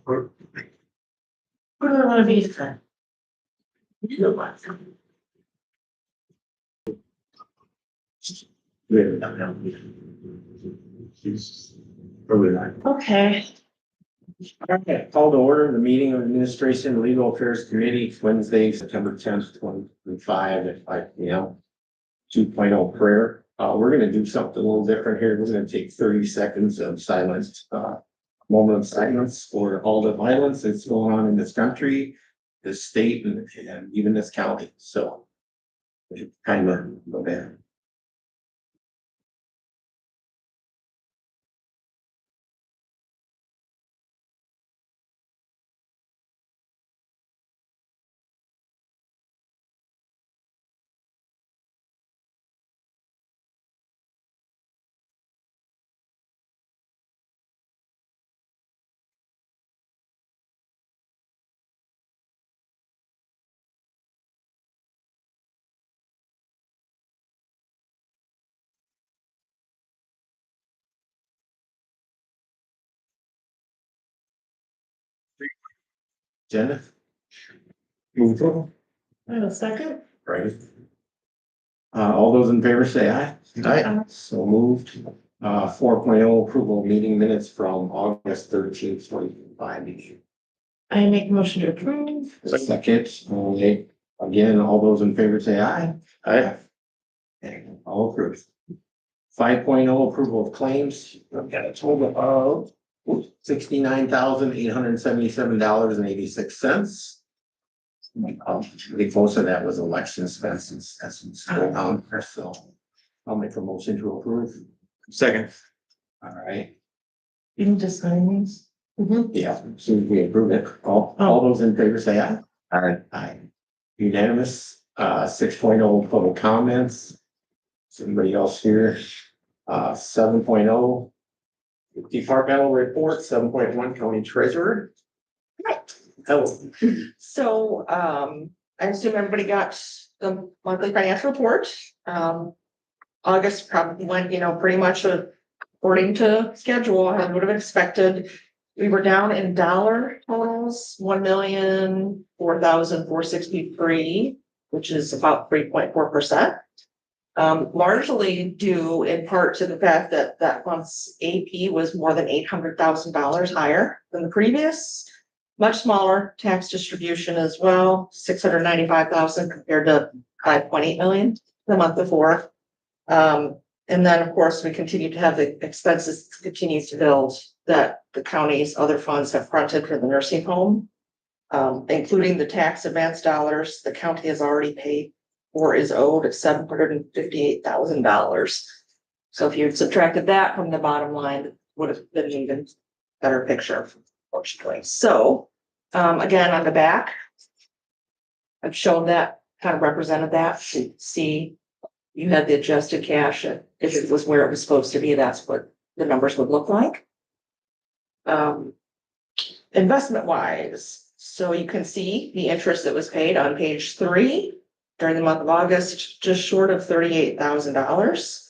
What do I want to be then? You know what? Probably not. Okay. Okay, call to order the meeting of Administration and Legal Affairs Committee, Wednesday, September 10th, 2025 at 5 p.m. 2.0 prayer. We're gonna do something a little different here. We're gonna take 30 seconds of silence, moment of silence for all the violence that's going on in this country, this state, and even this county. So kind of go there. Jenna? Move on. I have a second. Right. All those in favor say aye. Aye. So moved. 4.0 approval of meeting minutes from August 13th, 2025 meeting. I make a motion to approve. Second, again, all those in favor say aye. Aye. And all approved. 5.0 approval of claims. I've got a total of $69,877.86. Pretty close to that was election expenses. That's still down there, so I'll make a motion to approve. Second. All right, You can just sign these. yeah, so we approve it. All those in favor say aye. Aye. Aye. Unanimous. 6.0 public comments. Somebody else here? 7.0 departmental report. 7.1 county treasurer. Right. Hello. So, I assume everybody got the monthly financial report. August probably went, pretty much according to schedule, I would have expected. We were down in dollar totals, 1,004,463, which is about 3.4%. Largely due in part to the fact that that month's AP was more than $800,000 higher than the previous. Much smaller tax distribution as well, 695,000 compared to 5.8 million the month before. And then, of course, we continue to have the expenses continue to build that the county's other funds have fronted for the nursing home, including the tax advance dollars the county has already paid or is owed at $758,000. So if you had subtracted that from the bottom line, it would have been an even better picture, fortunately. So, again, on the back, I've shown that, kind of represented that to see you had the adjusted cash. If it was where it was supposed to be, that's what the numbers would look like. Investment wise, so you can see the interest that was paid on page 3 during the month of August, just short of $38,000.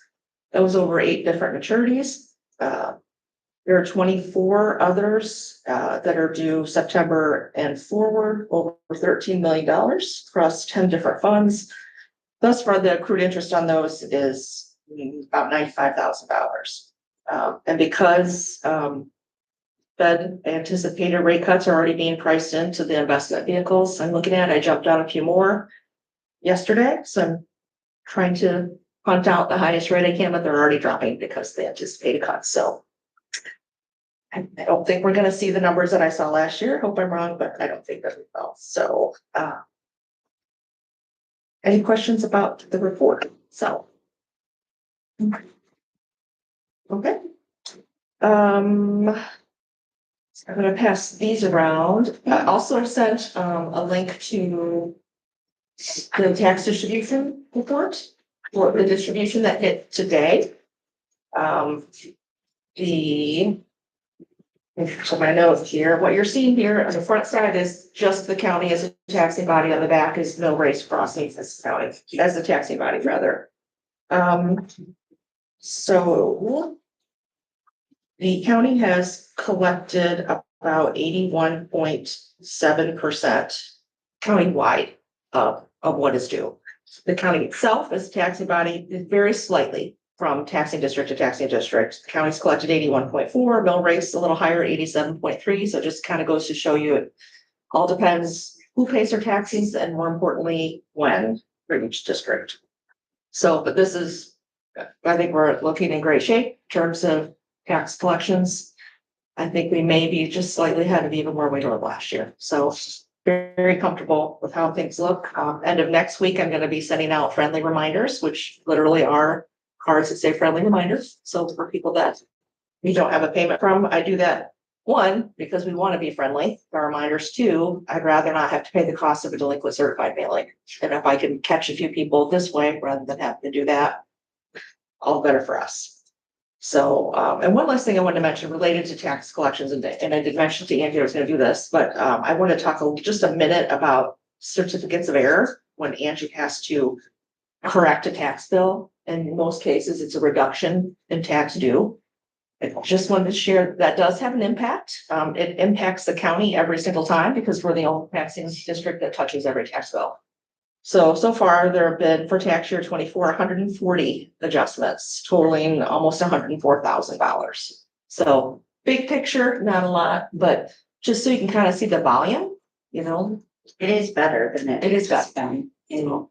That was over 8 different maturities. There are 24 others that are due September and forward, over $13 million across 10 different funds. Thus far, the accrued interest on those is about $95,000. And because Fed anticipated rate cuts are already being priced into the investment vehicles I'm looking at, I jumped on a few more yesterday. So I'm trying to punt out the highest rate I can, but they're already dropping because they anticipate a cut. So I don't think we're going to see the numbers that I saw last year. Hope I'm wrong, but I don't think that we will. So, any questions about the report? So, okay. I'm going to pass these around. I also sent a link to the tax distribution report for the distribution that hit today. So my notes here, what you're seeing here on the front side is just the county as a taxing body. On the back is Mill Race Crossings as county, as the taxing body rather. So the county has collected about 81.7% countywide of what is due. The county itself as a taxing body, it varies slightly from taxing district to taxing district. The county's collected 81.4, mill rate's a little higher, 87.3. So it just kind of goes to show you it all depends who pays their taxes and more importantly, when for each district. So, but this is, I think we're looking in great shape in terms of tax collections. I think we may be just slightly ahead of even where we were last year. So very comfortable with how things look. End of next week, I'm going to be sending out friendly reminders, which literally are cards that say friendly reminders. So for people that we don't have a payment from, I do that. One, because we want to be friendly, the reminders. Two, I'd rather not have to pay the cost of a delinquent certified mailing. And if I can catch a few people this way, rather than having to do that, all the better for us. So, and one last thing I wanted to mention related to tax collections, and I did mention to Angie I was going to do this, but I want to talk just a minute about certificates of error when Angie has to correct a tax bill. In most cases, it's a reduction in tax due. I just wanted to share that does have an impact. It impacts the county every single time because we're the only taxing district that touches every tax bill. So far there have been for tax year 24, 140 adjustments totaling almost $104,000. So big picture, not a lot, but just so you can kind of see the volume, you know. It is better than It is better. been in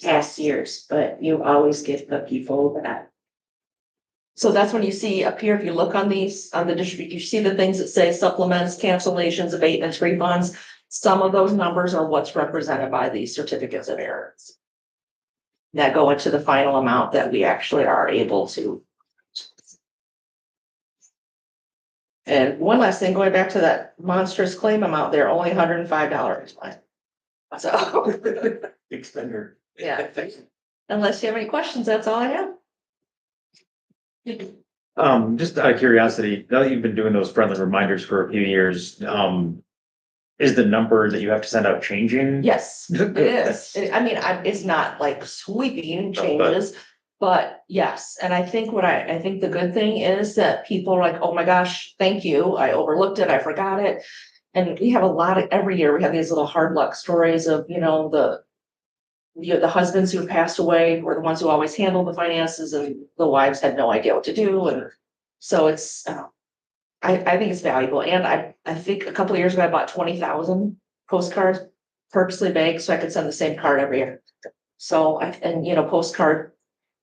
past years, but you always get the people that. So that's when you see up here, if you look on these, on the district, you see the things that say supplements, cancellations, abatements, refunds. Some of those numbers are what's represented by these certificates of errors that go into the final amount that we actually are able to. And one last thing, going back to that monstrous claim amount there, only $105. So, Big spender. yeah, unless you have any questions, that's all I have. Just out of curiosity, now that you've been doing those friendly reminders for a few years, is the number that you have to send out changing? Yes, it is. I mean, it's not like sweeping changes, but yes. And I think I think the good thing is that people are like, oh my gosh, thank you. I overlooked it. I forgot it. And we have a lot of, every year we have these little hard luck stories of, you know, the husbands who passed away were the ones who always handled the finances and the wives had no idea what to do. And so it's, I think it's valuable. And I think a couple of years ago, I bought 20,000 postcards purposely baked so I could send the same card every year. So, and you know, postcard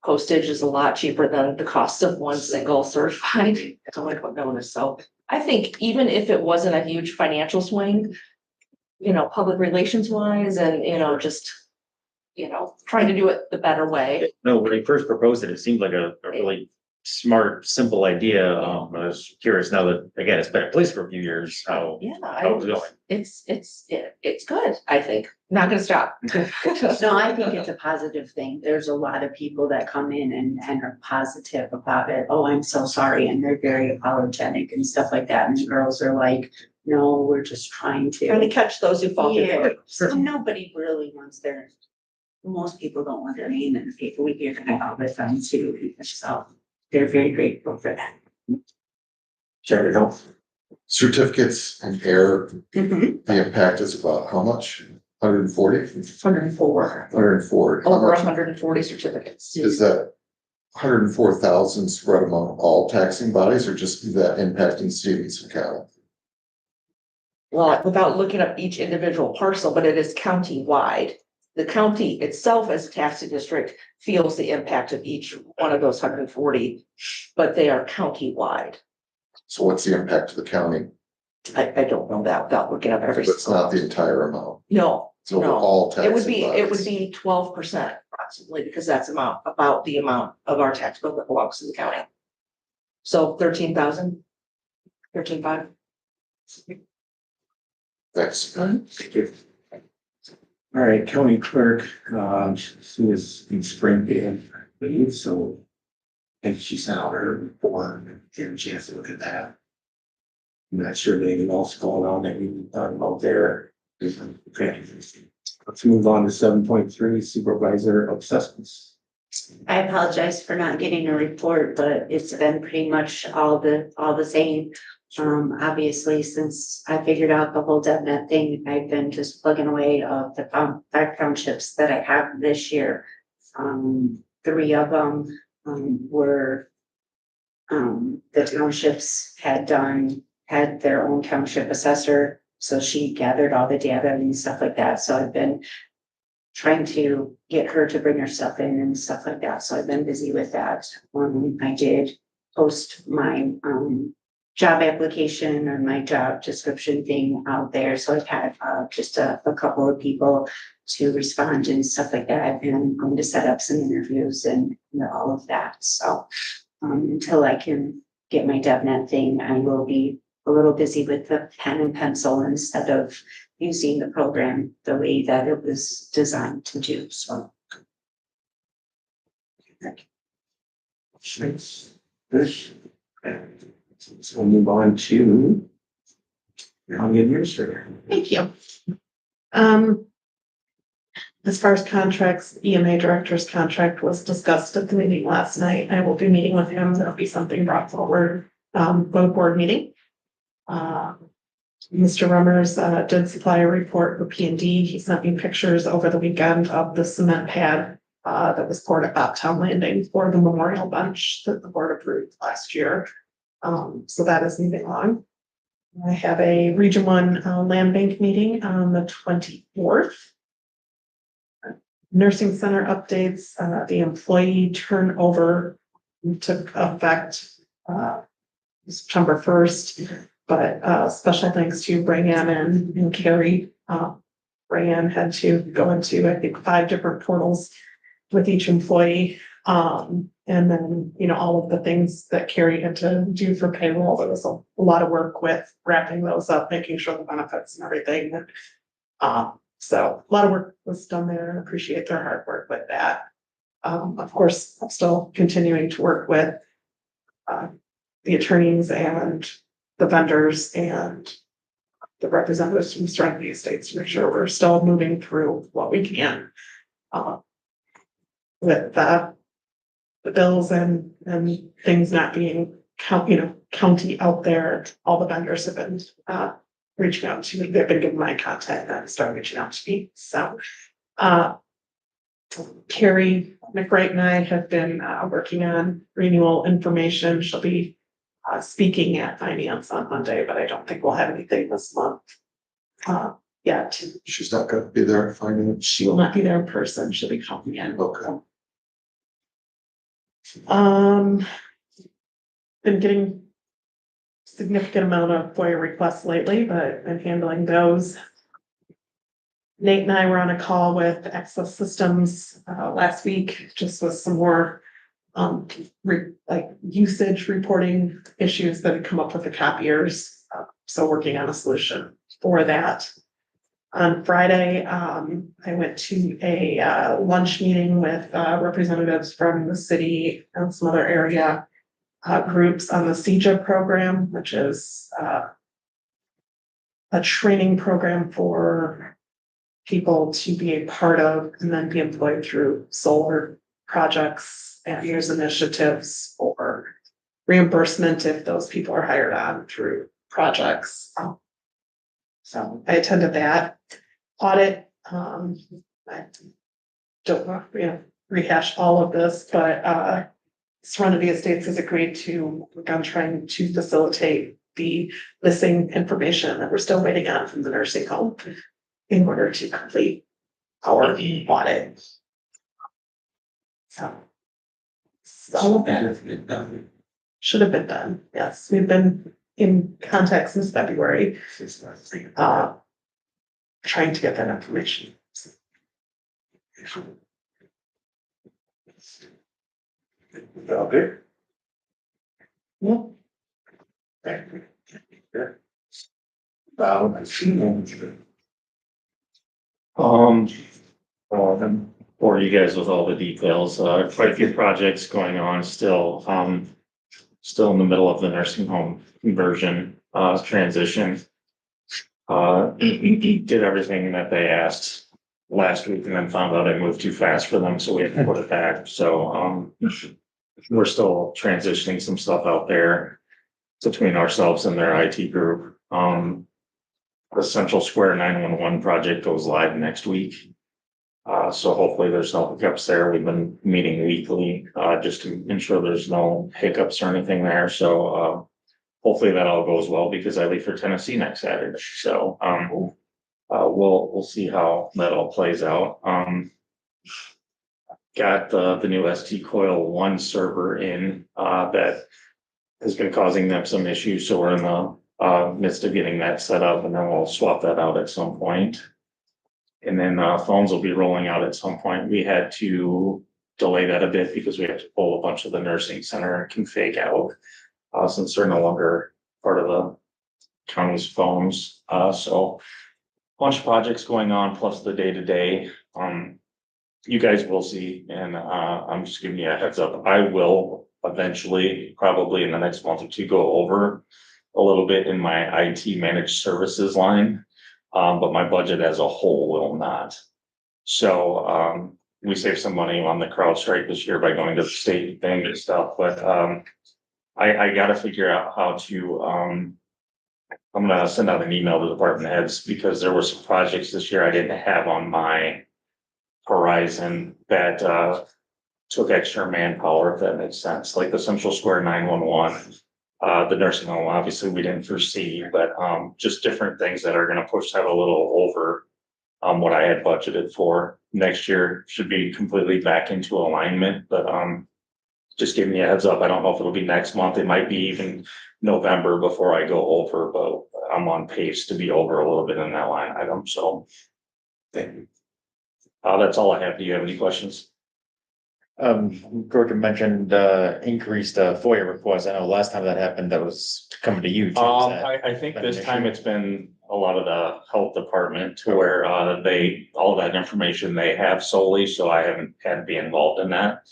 postage is a lot cheaper than the cost of one single certified delinquent notice. So I think even if it wasn't a huge financial swing, you know, public relations wise and, you know, just, you know, trying to do it the better way. No, when they first proposed it, it seemed like a really smart, simple idea. I was curious now that, again, it's been in place for a few years, how Yeah, it's going. it's good, I think. Not gonna stop. No, I think it's a positive thing. There's a lot of people that come in and are positive about it. Oh, I'm so sorry. And they're very apologetic and stuff like that. And the girls are like, no, we're just trying Trying to to. catch those who fall through. Yeah, the so cracks. nobody really wants most people don't want their name in the paper. We hear that all the time too. So they're very grateful for that. Sharon, help. Certificates and error, the impact is about how much? 140? 104, 104. How over much 140 certificates. is that? 104,000 spread among all taxing bodies or just that impacting Stephenson County? Well, without looking up each individual parcel, but it is county-wide. The county itself as a taxing district feels the impact of each one of those 140, but they are county-wide. So what's the impact to the county? I don't know that without looking up every. It's not the entire amount. No, So no. all It would taxing be bodies. 12% approximately, because that's about the amount of our tax bill that belongs to the county. So 13,000, 13,500. Thanks. Thank you. All right, county clerk, she was in Springfield, I believe, so. And she sent out her report, get a chance to look at that. I'm not sure anything else going on that we can talk about there. Okay, let's move on to 7.3 supervisor assessments. I apologize for not getting a report, but it's been pretty much all the same. Obviously, since I figured out the whole DevNet thing, I've been just plugging away of the 5 townships that I have this year. 3 of them, were, the townships had their own township assessor. So she gathered all the data and stuff like that. So I've been trying to get her to bring her stuff in and stuff like that. So I've been busy with that. I did post my, job application or my job description thing out there. So I've had, just a couple of people to respond and stuff like that. And I'm going to set up some interviews and all of that. So, until I can get my DevNet thing, I will be a little busy with the pen and pencil instead of using the program the way that it was designed to do, so. This. So we'll move on to county administrator. Thank you. As far as contracts, EMA director's contract was discussed at the meeting last night. I will be meeting with him. There'll be something brought forward, for board meeting. Mr. Rummers, did supply a report for P&D. He sent me pictures over the weekend of the cement pad, that was poured at Bobtown Landing for the memorial bench that the board approved last year. So that is moving along. I have a Region 1 Land Bank meeting on the 24th. Nursing center updates, the employee turnover took effect September 1st, but special thanks to Brianne and Carrie. Brianne had to go into, I think, 5 different portals with each employee. And then, all of the things that Carrie had to do for payroll, there was a lot of work with wrapping those up, making sure the benefits and everything. So a lot of work was done there and appreciate their hard work with that. Of course, I'm still continuing to work with the attorneys and the vendors and the representatives from Serenity Estates to make sure we're still moving through what we can with the bills and things not being county out there. All the vendors have been reaching out to me. They've been giving my contact and start reaching out to me. So Carrie McWright and I have been working on renewal information. She'll be speaking at finance on Monday, but I don't think we'll have anything this month yet. She's not gonna be there at finance. She will not be there in person. She'll be coming in. Okay. Been getting significant amount of FOIA requests lately, but I'm handling those. Nate and I were on a call with Access Systems last week, just with some more usage reporting issues that had come up with the copiers. So working on a solution for that. On Friday, I went to a lunch meeting with representatives from the city and some other area groups on the CJA program, which is a training program for people to be a part of and then be employed through solar projects and use initiatives or reimbursement if those people are hired on through projects. So I attended that audit. I don't want to rehash all of this, but Serenity Estates has agreed to work on trying to facilitate the missing information that we're still waiting on from the nursing home in order to complete our audit. So all of that should have been done. Yes, we've been in contact since February, trying to get that information. Okay. Yep. I see. For you guys with all the details, quite a few projects going on still, still in the middle of the nursing home conversion, transition. Did everything that they asked last week and then found out I moved too fast for them, so we had to put it back. So, we're still transitioning some stuff out there between ourselves and their IT group. The Central Square 911 project goes live next week. So hopefully there's no hiccups there. We've been meeting weekly, just to ensure there's no hiccups or anything there. So, hopefully that all goes well because I leave for Tennessee next Saturday. So, we'll see how that all plays out. Got the new ST Coil 1 server in, that has been causing them some issues. So we're in the midst of getting that set up, and then we'll swap that out at some point. And then phones will be rolling out at some point. We had to delay that a bit because we had to pull a bunch of the nursing center config out, since they're no longer part of the county's phones. So bunch of projects going on, plus the day-to-day. You guys will see, and I'm just giving you a heads up. I will eventually, probably in the next month or two, go over a little bit in my IT managed services line. But my budget as a whole will not. So, we saved some money on the CrowdStrike this year by going to the state thing and stuff, but, I gotta figure out how to, I'm gonna send out an email to department heads because there were some projects this year I didn't have on my horizon that, took extra manpower, if that makes sense, like the Central Square 911. The nursing home, obviously, we didn't foresee, but just different things that are gonna push that a little over what I had budgeted for. Next year should be completely back into alignment, but just giving you a heads up. I don't know if it'll be next month. It might be even November before I go over, but I'm on pace to be over a little bit in that line item, so. Thank you. That's all I have. Do you have any questions? Gordon mentioned, increased FOIA requests. I know last time that happened, that was coming to you. Too. I think this time it's been a lot of the health department to where, all that information they have solely, so I haven't had to be involved in that.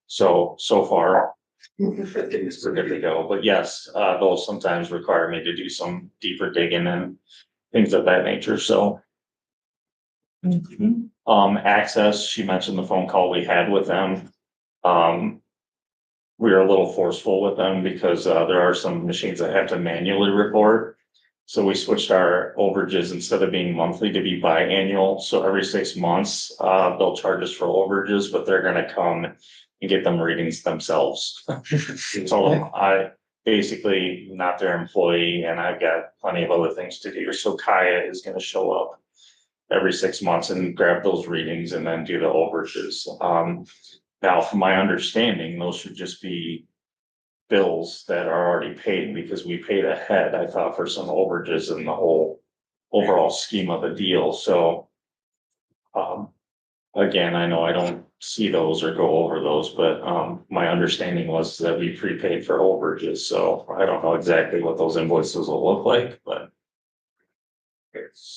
So far, it's good to go, but yes, those sometimes require me to do some deeper digging and things of that nature, so. Access, she mentioned the phone call we had with them. We are a little forceful with them because there are some machines that have to manually report. So we switched our overages instead of being monthly to be biannual. So every 6 months, they'll charge us for overages, but they're gonna come and get them readings themselves. So I basically not their employee and I've got plenty of other things to do. So Kaya is gonna show up every 6 months and grab those readings and then do the overages. Now, from my understanding, those should just be bills that are already paid because we paid ahead, I thought, for some overages in the whole overall scheme of the deal. So, again, I know I don't see those or go over those, but, my understanding was that we prepaid for overages. So I don't know exactly what those invoices will look like, but.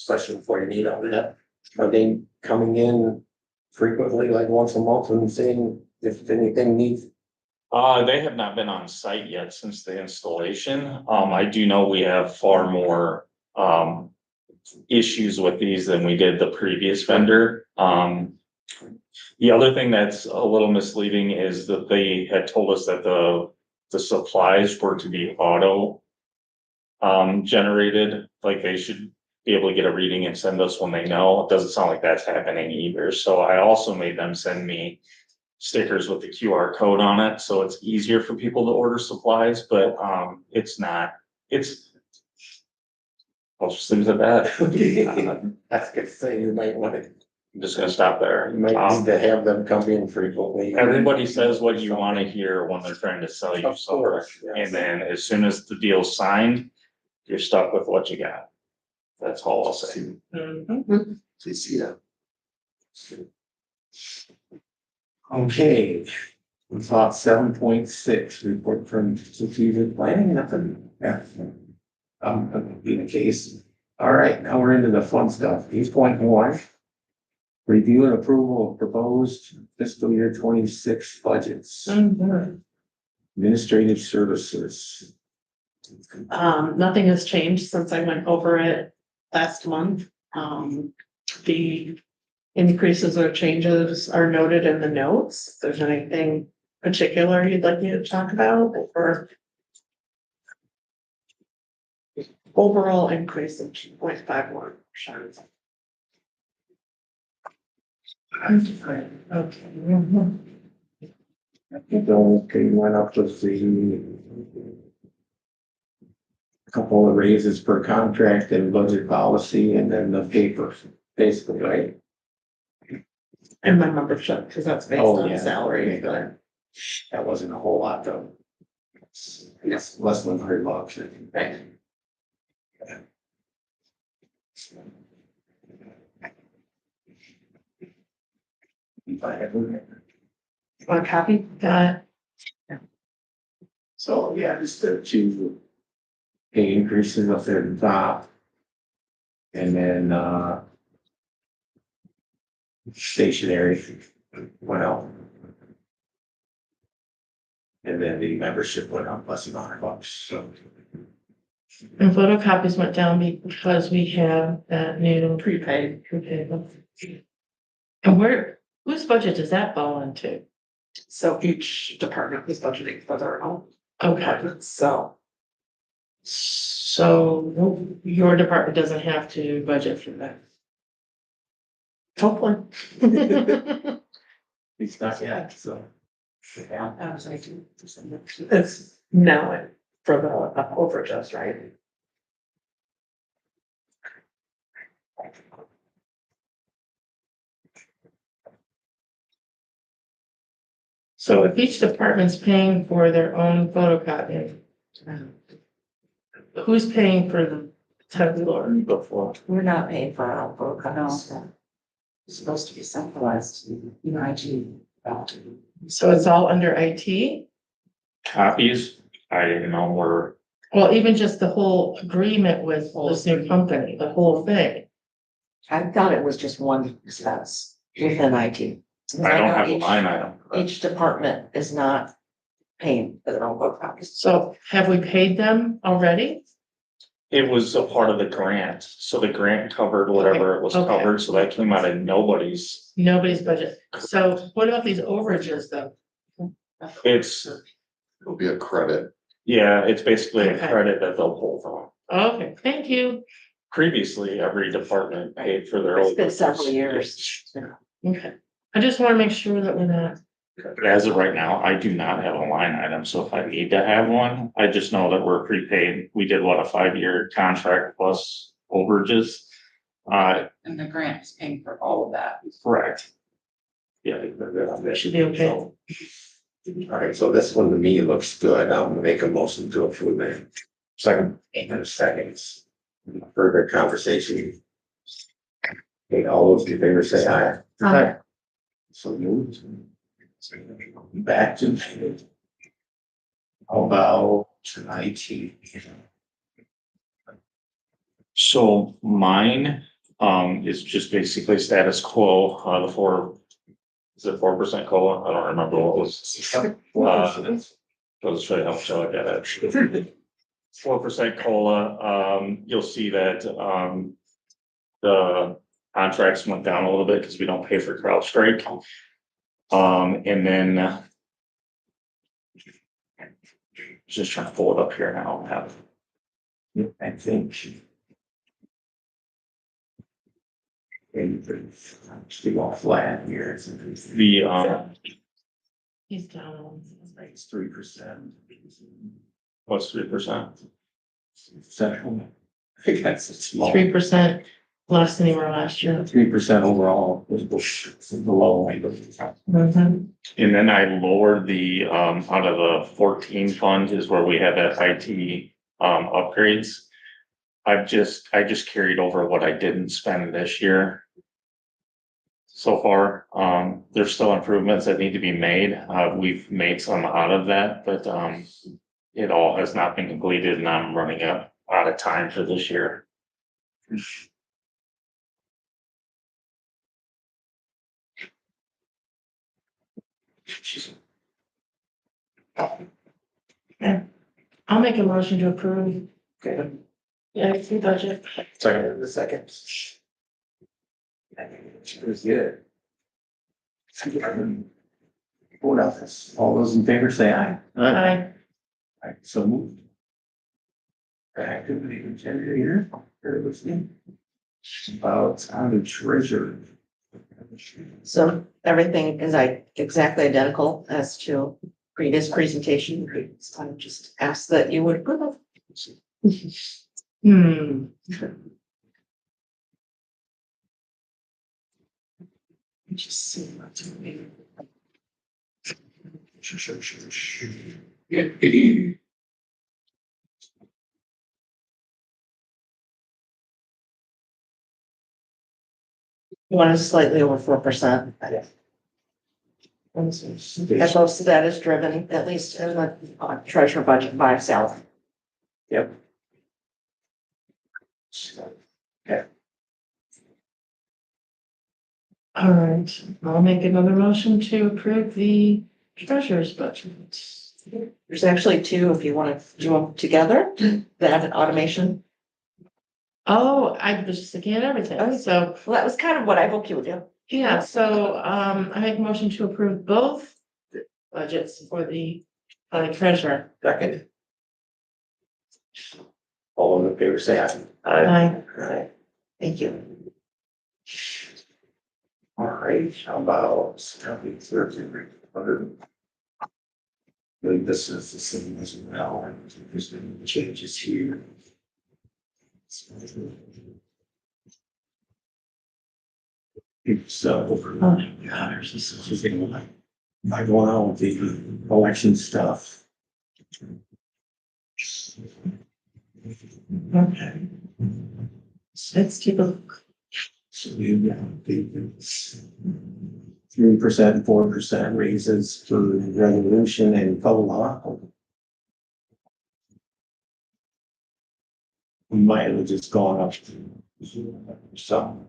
Question for you, need on that. Are they coming in frequently, like once a month and saying if anything needs? They have not been on site yet since the installation. I do know we have far more, issues with these than we did the previous vendor. The other thing that's a little misleading is that they had told us that the supplies were to be auto generated, like they should be able to get a reading and send us when they know. It doesn't sound like that's happening either. So I also made them send me stickers with the QR code on it, so it's easier for people to order supplies, but it's not, I'll just leave it at that. That's good to say, you might want to, I'm just gonna stop there. you might need to have them come in frequently. Everybody says what you wanna hear when they're trying to sell you Of something, course, yes. and then as soon as the deal's signed, you're stuck with what you got. That's all I'll say. You see that? Okay, we thought 7.6, report from strategic planning, nothing, yeah. Be the case. All right, now we're into the fun stuff. 8.1. Review and approval of proposed fiscal year 26 budgets. Administrative services. Nothing has changed since I went over it last month. The increases or changes are noted in the notes. If there's anything particular you'd like me to talk about or overall increase of 2.51%. Okay. Okay, went up with the couple of raises per contract and budget policy and then the papers, basically, right? And my membership, because that's based Oh, on yeah. salary, Okay, but that wasn't a whole lot though. It's less than $100, I think. right. If I had one. Want a copy? Got it. So, yeah, just the two pay increases up there at the top. And then, stationary went up. And then the membership went up less than $100, so. And photocopies went down because we have that new Prepaid. prepaid. And whose budget does that fall into? So each department is budgeting for their own Okay, departments, so. so your department doesn't have to budget for that. Hopefully. It's not yet, so. Yeah. It's now for the overages, right? So if each department's paying for their own photocopy, who's paying for the 10th floor before? We're not paying for our own photocopies. It's supposed to be centralized, IT. So it's all under IT? Copies, I didn't know were, Well, even just the whole agreement with this new company, the whole thing. I thought it was just one expense within IT. I don't have a line item. Each department is not paying for their own photocopies. So have we paid them already? It was a part of the grant, so the grant covered whatever it was Okay. covered, so that came out of nobody's. Nobody's budget. So what about these overages though? It's, It'll be a credit. yeah, it's basically a Okay. credit that they'll pull from. Okay, thank you. Previously, every department paid for their own. It's been several years. Okay. I just want to make sure that we're not, But as of right now, I do not have a line item, so if I need to have one, I just know that we're prepaid. We did what, a 5-year contract plus overages? And the grant is paying for all of that. Correct. Yeah. should be okay. All right, so this one to me looks good. I'm gonna make a motion to approve it. Second. In seconds. Further conversation. Okay, all those in favor say aye. Aye. So moved. Back to. How about IT? So mine, is just basically status quo, the 4% COLA? I don't remember what was. I'll just show you how much I get it. 4% COLA, you'll see that, the contracts went down a little bit because we don't pay for CrowdStrike. And then. Just trying to pull it up here now, have. I think. Still all flat here. The, He's down. It's 3%. what's 3%? So, I think that's a small. 3% less than you were last year. 3% overall was below. Mhm. And then I lowered the, out of the 14 fund is where we had that IT, upgrades. I just carried over what I didn't spend this year. So far, there's still improvements that need to be made. We've made some out of that, but, it all has not been completed and I'm running out of time for this year. I'll make a motion to approve. Okay. Yeah, it's the budget. Second. The second. It was good. Board office, all those in favor say aye. Aye. Aye, so moved. Activity agenda here, here with me. About county treasurer. So everything is exactly identical as to previous presentation. So I just ask that you would approve. Hmm. Just see what's in there. One is slightly over 4%. And most of that is driven, at least in the treasurer budget, by salary. Yep. All right, I'll make another motion to approve the treasurer's budget. There's actually two, if you want to do them together, that automation. Oh, I was just looking at everything, so, Well, that was kind of what I hoped you would do. yeah, so, I make a motion to approve both budgets for the treasurer. Second. All in favor say aye. Aye. Aye. Thank you. All right, how about county clerk? I believe this is the same as well, and there's been changes here. So, oh my gosh, this is just getting like, I go on with the election stuff. Okay. Let's take a look. So we've got the 3%, 4% raises for revolution and COLA. Mileage has gone up some,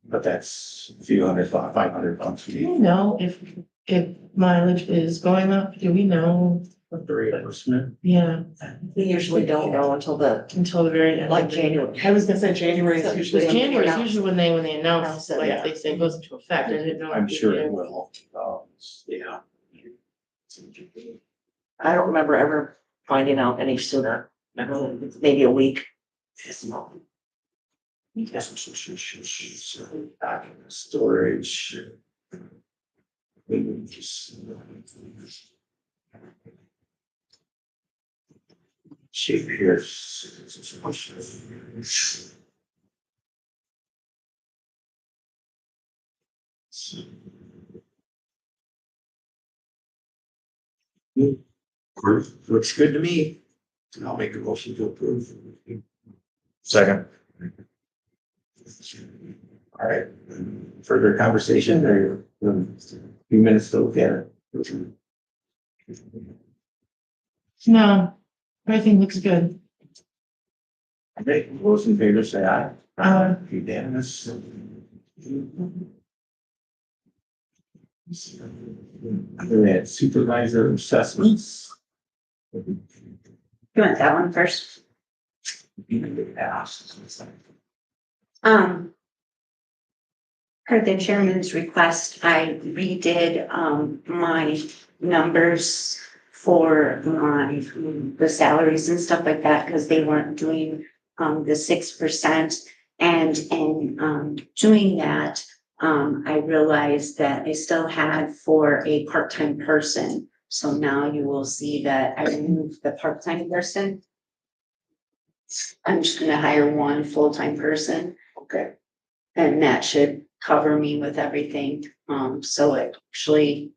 but that's a few hundred, $500. Do we know if mileage is going up? Do we know? The reimbursement. Yeah, We usually don't know until until the very end. like January. I was gonna say January is usually. Because January is usually when they announce, Announce it, like, yeah. they say it goes into effect, I didn't know. I'm if we sure it knew. will. Yeah. I don't remember ever finding out any sooner. Maybe a week. Storage. Shape here. Looks good to me. I'll make a motion to approve. Second. All right, further conversation or a few minutes to look at it? No, everything looks good. Okay, those in favor say aye. Unanimous. Other than supervisor assessments. You want that one first? Per the chairman's request, I redid, my numbers for the salaries and stuff like that, because they weren't doing, the 6%. And in, doing that, I realized that I still had for a part-time person. So now you will see that I removed the part-time person. I'm just gonna hire one full-time person. Okay. And that should cover me with everything. So it actually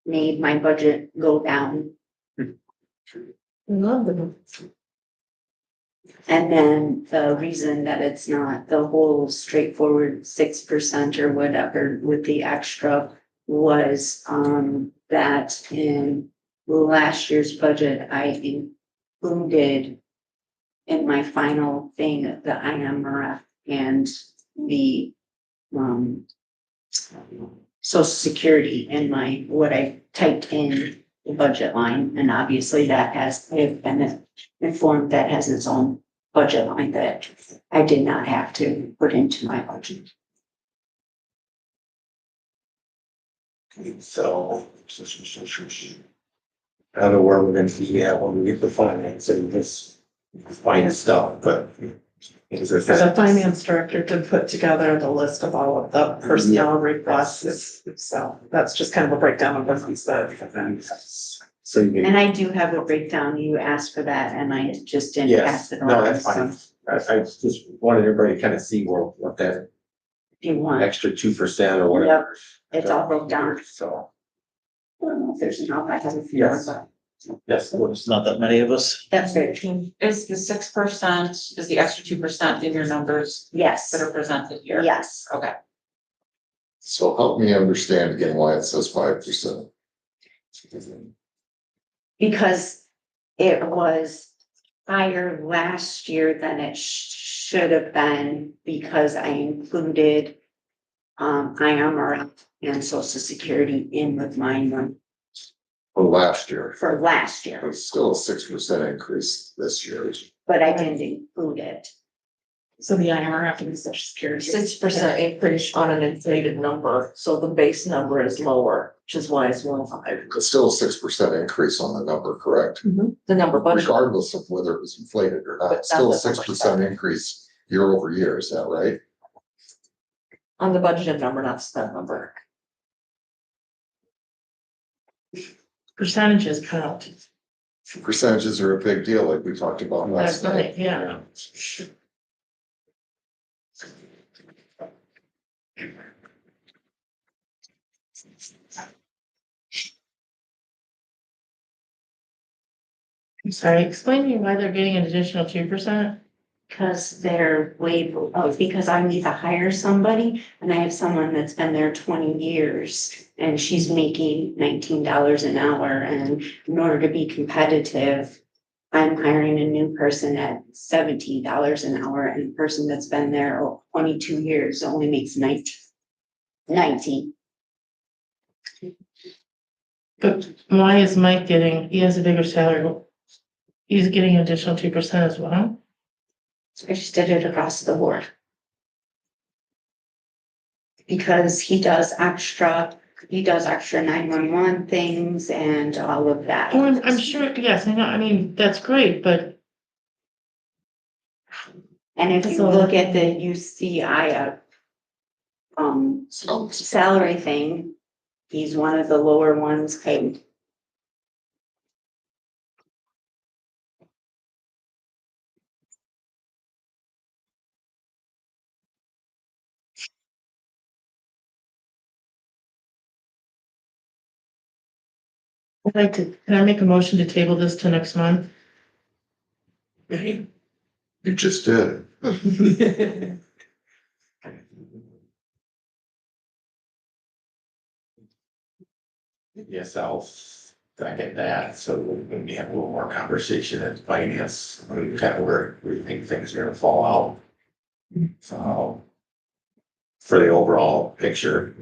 made my budget go down. Love them. And then the reason that it's not the whole straightforward 6% or whatever with the extra was, that in last year's budget, I included in my final thing, the IMRF and the, Social Security in my, what I typed in the budget line, and obviously that has, I've been informed that has its own budget line that I did not have to put into my budget. So. I don't know where we're gonna be at when we get the finance and this fine stuff, but. The finance director did put together the list of all of the personnel requests, so that's just kind of a breakdown of what he said. So you And can, I do have a breakdown. You asked for that and I just didn't yes, pass it no, on. that's fine. So I just wanted everybody to kind of see what that if you want, extra 2% or whatever. it's all broke down. So, I don't know if there's enough. I have a few. Yes. but yes, There's not that many of us. That's it. Is the 6%, is the extra 2% in your numbers Yes, that are presented here? yes. Okay. So help me understand again why it says 5%. Because it was higher last year than it should have been because I included IMRF and Social Security in with mine For last year, for last but year, it's still a 6% increase this year. but I didn't include it. So the IRF and social security. 6% increase on an inflated number, so the base number is lower, which is why it's 1.5. It's still a 6% increase on the number, correct? The number budget, Regardless of whether it was inflated or But not, still a that's the number 6% increase year over year, is that right? on the budgeted number, not spent number. Percentages count. Percentages are a big deal, like we talked about last That's night. right, yeah. I'm sorry, explain to me why they're getting an additional 2%? Because they're way, because I need to hire somebody and I have someone that's been there 20 years and she's making $19 an hour. And in order to be competitive, I'm hiring a new person at $17 an hour and the person that's been there 22 years only makes 19. But why is Mike getting, he has a bigger salary, he's getting an additional 2% as well? I just did it across the board. Because he does extra 911 things and all of that. Oh, I'm sure, yes, I know, I mean, that's great, but And if you look at the UCI, salary thing, he's one of the lower ones paid. I'd like to, can I make a motion to table this to next month? You just did. Yes, I'll second that, so we can have a little more conversation at finance, kind of where we think things are gonna fall out. So. For the overall picture.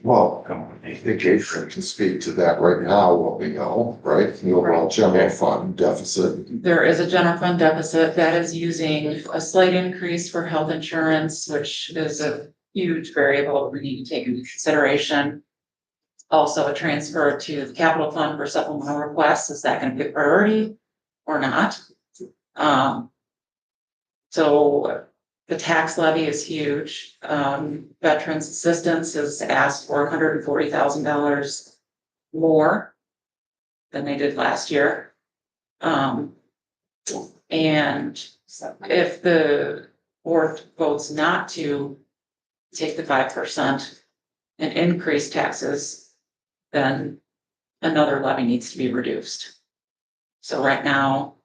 Well, I think Adrian can speak to that right now, what we know, right? The overall general fund deficit. There is a general fund deficit that is using a slight increase for health insurance, which is a huge variable we need to take into consideration. Also a transfer to the capital fund for supplemental requests. Is that going to be a priority or not? So the tax levy is huge. Veterans assistance has asked for $140,000 more than they did last year. And if the board votes not to take the 5% and increase taxes, then another levy needs to be reduced. So right now,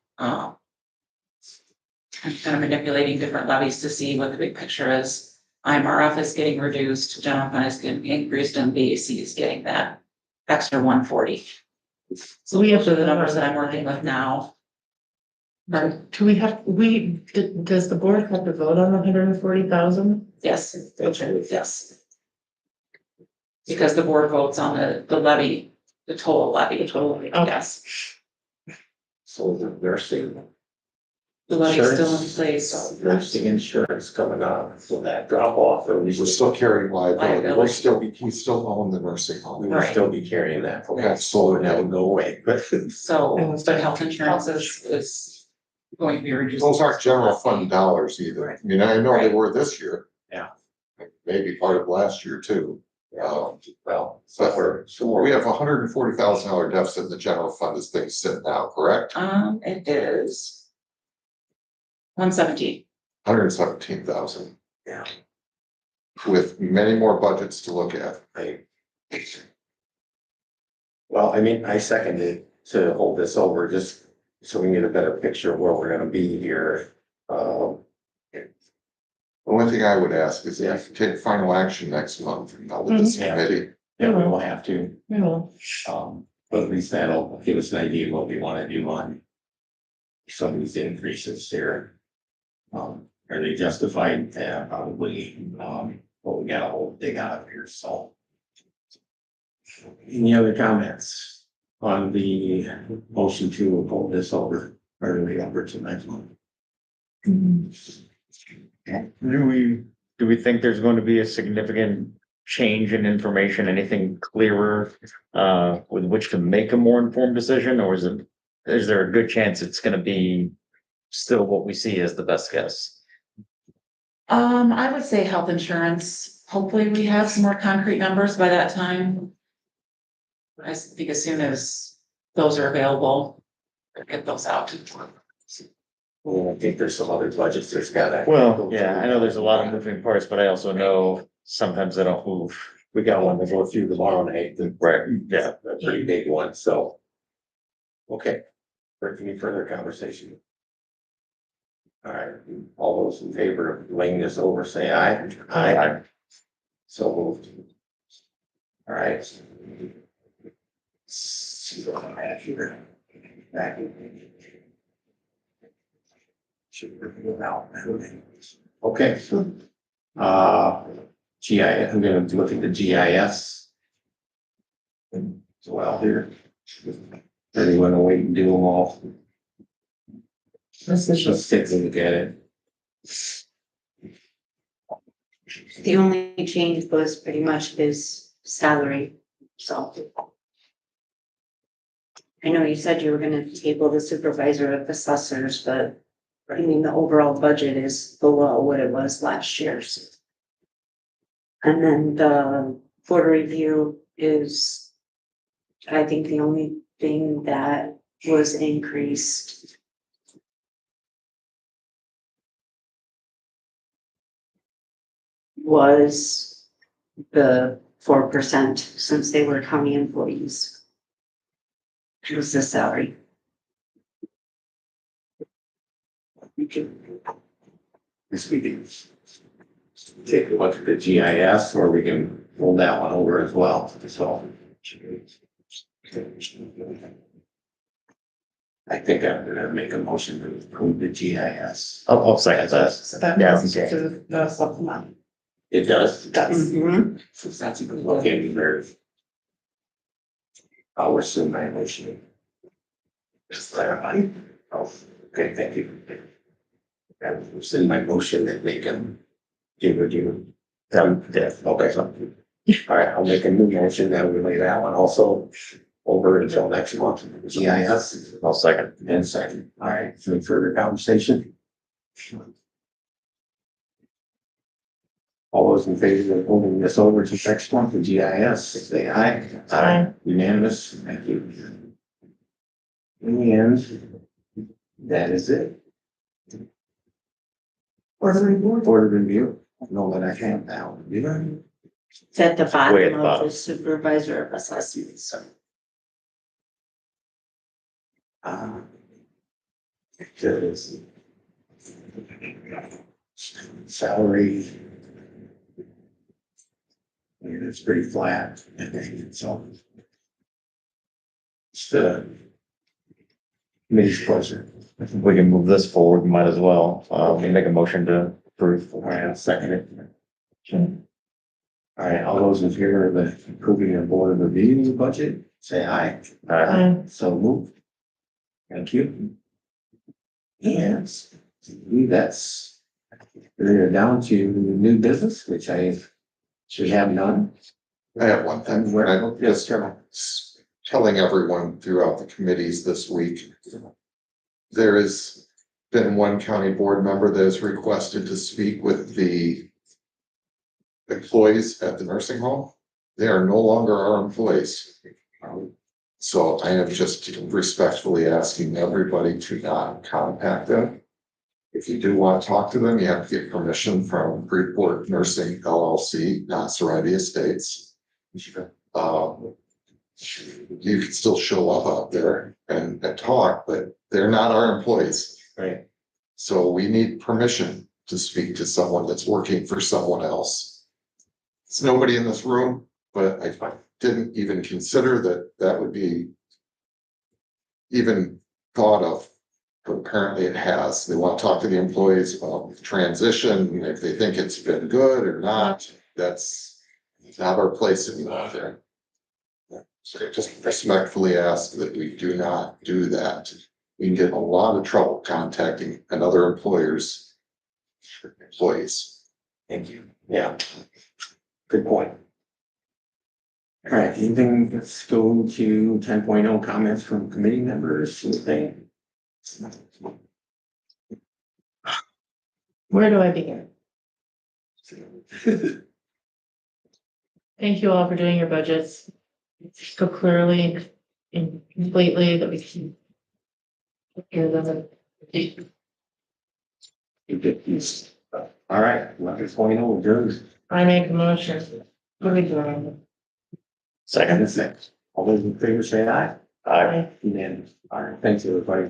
I'm kind of manipulating different levies to see what the big picture is. IMRF is getting reduced, general fund is getting increased, and BAC is getting that extra 140. So We have those are the to- numbers that I'm working with now. Do we have, does the board have to vote on the 140,000? Yes, yes. Because the board votes on the levy, the total levy. Okay. Yes. So they're saying. The levy's still in Insurance, place. nursing insurance coming up, so that drop off, or We're still carrying liability, we'll Liability. still be, we still own the nursing we home. will still be carrying that. Okay, So so that would go away, but So, but health insurance is going to be reduced. those aren't general fund dollars either. I mean, I know they were this year. Yeah. Maybe part of last year too. well, So we have $140,000 deficit in the general fund as things sit now, correct? It is 117. 117,000. Yeah. With many more budgets to look at. I. Well, I mean, I seconded to hold this over just so we get a better picture of where we're gonna be here. The only thing I would ask is if you take final action next month, with this Yeah. committee. Yeah, we will have to, We will. but at least that'll give us an idea of what we wanna do on some of these increases here. Are they justified? Yeah, probably, but we got a whole dig out of here, so. Any other comments on the motion to hold this over, or to next month? Do we think there's going to be a significant change in information, anything clearer, with which to make a more informed decision, or is there a good chance it's gonna be still what we see as the best guess? I would say health insurance, hopefully we have some more concrete numbers by that time. I think as soon as those are available, we'll get those out. Well, I think there's some other budgets that's gotta. Well, yeah, I know there's a lot of moving parts, but I also know sometimes they don't move. We got one to go through tomorrow night, Right, yeah. a pretty big one, so. Okay, for any further conversation. All right, all those in favor of laying this over, say aye. Aye. So moved. All right. See what I have here. Back. Should review out. Okay. GIS, I'm gonna look at the GIS. As well here. Anyone wanna wait and do them all? Let's just take a look at it. The only change was pretty much his salary, so. I know you said you were gonna table the supervisor of assessors, but I mean, the overall budget is below what it was last year's. And then the board review is, I think, the only thing that was increased. Was the 4% since they were county employees. It was the salary. This meeting. Take a look at the GIS, or we can hold that one over as well, so. I think I'm gonna make a motion to approve the GIS. I'll second that. So that Yeah, moves okay. to the supplement. It does. That's, So that's a good look in there. I'll assume my motion. Just clarify. Oh, okay, thank you. That was in my motion that they can give it you. Yeah. Okay, so. All right, I'll make a new motion that we lay that one also over until next month. GIS I'll second. and second. All right, any further conversation? All those in favor of moving this over to next month, the GIS, say aye. Aye. Unanimous, thank you. And that is it. Order review, know that I can't now, you know? It's at the Way at bottom the of bottom. the supervisor of assessments. It is. Salary. And it's pretty flat, I think, so. It's the. Committee's pleasure. I think we can move this forward, might as well, make a motion to approve. All right, I'll second it. All right, all those in favor of the approving the board review budget, say aye. Aye. So moved. Thank you. Yes, we're down to new business, which I should have none. I have one thing. And where- I'm yes, just Chairman. telling everyone throughout the committees this week. There has been one county board member that has requested to speak with the employees at the nursing home. They are no longer our employees. So I am just respectfully asking everybody to not contact them. If you do want to talk to them, you have to get permission from Freeport Nursing LLC, not Serenity Estates. You can still show up out there and talk, but they're not our employees. Right. So we need permission to speak to someone that's working for someone else. It's nobody in this room, but I didn't even consider that that would be even thought of. But apparently it has. They want to talk to the employees about the transition, if they think it's been good or not. That's not our place anymore there. So I just respectfully ask that we do not do that. We can get in a lot of trouble contacting another employer's employees. Thank you. Yeah. Good point. All right, anything, let's go to 10.0 comments from committee members, anything? Where do I begin? Thank you all for doing your budgets so clearly and completely that we can hear them. All right, 11.0, adjourned. I make a motion. What are we doing? Second and six. All those in favor say aye. Aye. Unanimous. All right, thanks, everybody.